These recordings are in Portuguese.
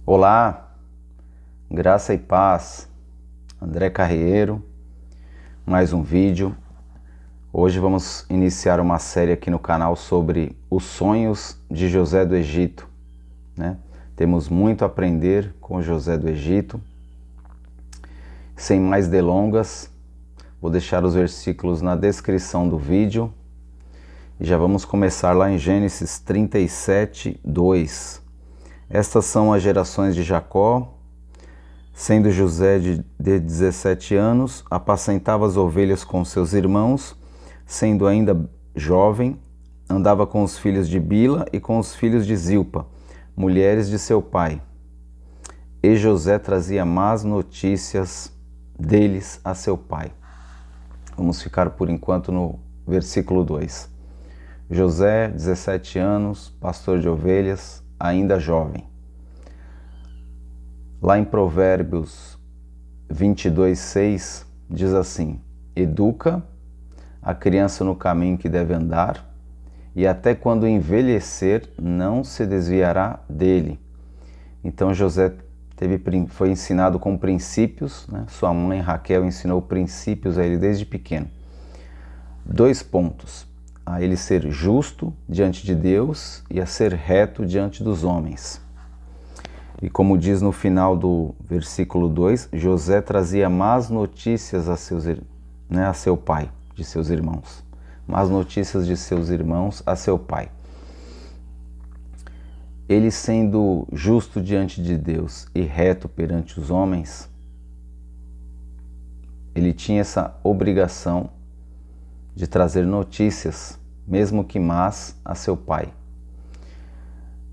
Olá, graça e paz, André Carreiro, mais um vídeo. Hoje vamos iniciar uma série aqui no canal sobre os sonhos de José do Egito, né? Temos muito a aprender com José do Egito. Sem mais delongas, vou deixar os versículos na descrição do vídeo e já vamos começar lá em Gênesis 37, 2. Estas são as gerações de Jacó. Sendo José de 17 anos, apacentava as ovelhas com seus irmãos, sendo ainda jovem, andava com os filhos de Bila e com os filhos de Zilpa, mulheres de seu pai. E José trazia más notícias deles a seu pai. Vamos ficar por enquanto no versículo 2. José, 17 anos, pastor de ovelhas, ainda jovem. Lá em Provérbios 22, 6, diz assim: educa a criança no caminho que deve andar, e até quando envelhecer não se desviará dele. Então José foi ensinado com princípios, né? Sua mãe Raquel ensinou princípios a ele desde pequeno. 2 pontos: a ele ser justo diante de Deus e a ser reto diante dos homens. E como diz no final do versículo 2, José trazia más notícias a seu pai, de seus irmãos. Más notícias de seus irmãos a seu pai. Ele, sendo justo diante de Deus e reto perante os homens, ele tinha essa obrigação de trazer notícias, mesmo que más, a seu pai.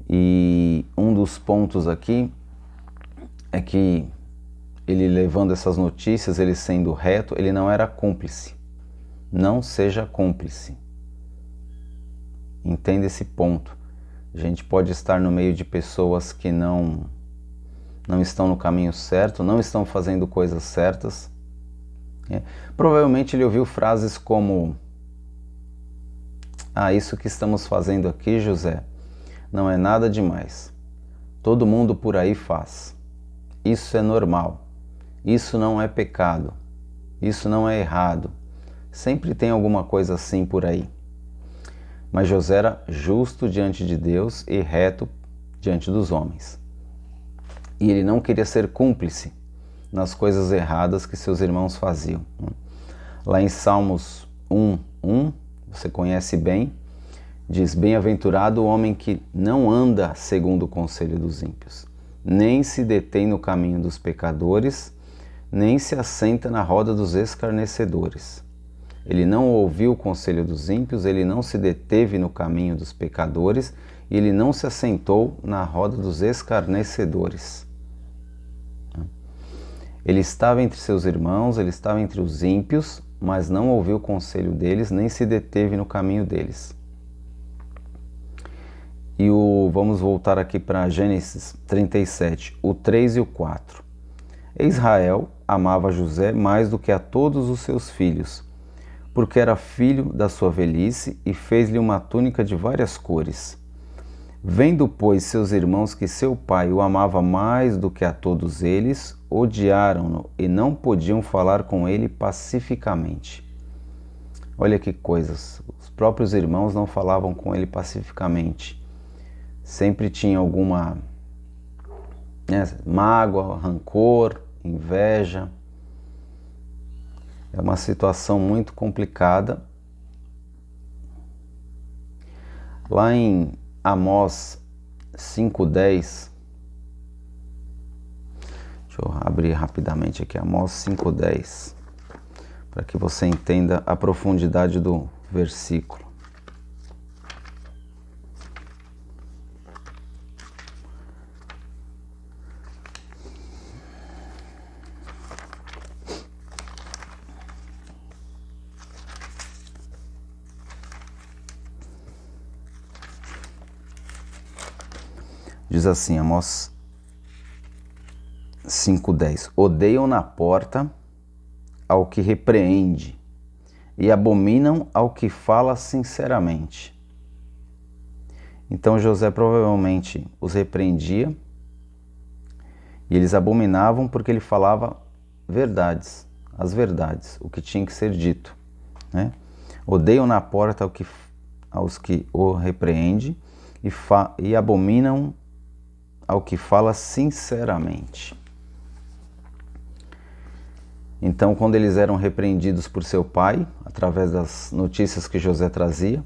E um dos pontos aqui é que ele, levando essas notícias, ele sendo reto, ele não era cúmplice. Não seja cúmplice. Entenda esse ponto. A gente pode estar no meio de pessoas que não estão no caminho certo, não estão fazendo coisas certas. Provavelmente ele ouviu frases como: isso que estamos fazendo aqui, José, não é nada demais. Todo mundo por aí faz. Isso é normal. Isso não é pecado. Isso não é errado. Sempre tem alguma coisa assim por aí. Mas José era justo diante de Deus e reto diante dos homens. E ele não queria ser cúmplice nas coisas erradas que seus irmãos faziam. Lá em Salmos 1:1, você conhece bem, diz: bem-aventurado o homem que não anda segundo o conselho dos ímpios, nem se detém no caminho dos pecadores, nem se assenta na roda dos escarnecedores. Ele não ouviu o conselho dos ímpios, ele não se deteve no caminho dos pecadores, e ele não se assentou na roda dos escarnecedores. Ele estava entre seus irmãos, ele estava entre os ímpios, mas não ouviu o conselho deles, nem se deteve no caminho deles. E vamos voltar aqui para Gênesis 37, o 3 e o 4. Israel amava José mais do que a todos os seus filhos, porque era filho da sua velhice, e fez-lhe uma túnica de várias cores. Vendo, pois, seus irmãos que seu pai o amava mais do que a todos eles, odiaram-no e não podiam falar com ele pacificamente. Olha que coisas, os próprios irmãos não falavam com ele pacificamente. Sempre tinha alguma mágoa, rancor, inveja. É uma situação muito complicada. Lá em Amós 5:10, deixa eu abrir rapidamente aqui, Amós 5:10, para que você entenda a profundidade do versículo. Diz assim, Amós 5:10: odeiam na porta ao que repreende, e abominam ao que fala sinceramente. Então José provavelmente os repreendia e eles abominavam porque ele falava verdades, as verdades, o que tinha que ser dito, né? Odeiam na porta aos que o repreende e abominam ao que fala sinceramente. Então, quando eles eram repreendidos por seu pai, através das notícias que José trazia,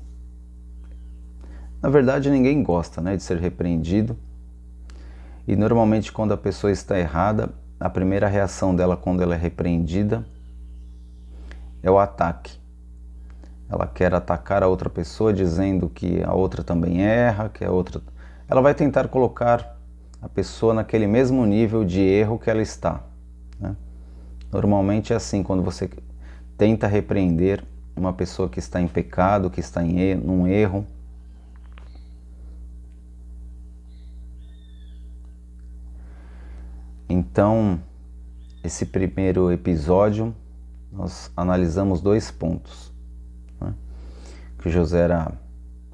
na verdade ninguém gosta, né, de ser repreendido. E normalmente quando a pessoa está errada, a primeira reação dela quando ela é repreendida é o ataque. Ela quer atacar a outra pessoa dizendo que a outra também erra, que a outra... Ela vai tentar colocar a pessoa naquele mesmo nível de erro que ela está, né? Normalmente é assim, quando você tenta repreender uma pessoa que está em pecado, que está num erro. Então, esse primeiro episódio, nós analisamos 2 pontos, né? Que José era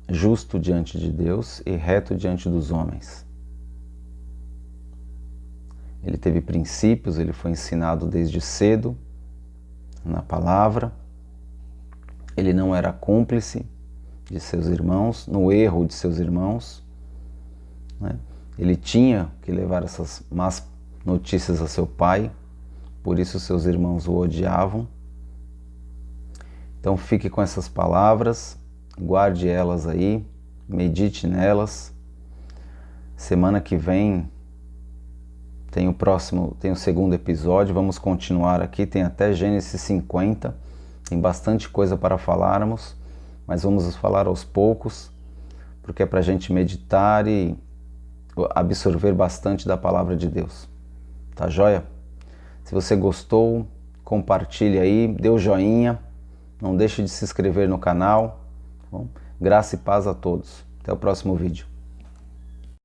justo diante de Deus e reto diante dos homens. Ele teve princípios, ele foi ensinado desde cedo na palavra. Ele não era cúmplice de seus irmãos, no erro de seus irmãos, né? Ele tinha que levar essas más notícias a seu pai, por isso seus irmãos o odiavam. Então fique com essas palavras, guarde elas aí, medite nelas. Semana que vem tem o segundo episódio, vamos continuar aqui, tem até Gênesis 50, tem bastante coisa para falarmos, mas vamos falar aos poucos, porque é para a gente meditar e absorver bastante da palavra de Deus. Tá joia? Se você gostou, compartilhe aí, dê o joinha, não deixe de se inscrever no canal. Tá bom? Graça e paz a todos. Até o próximo vídeo.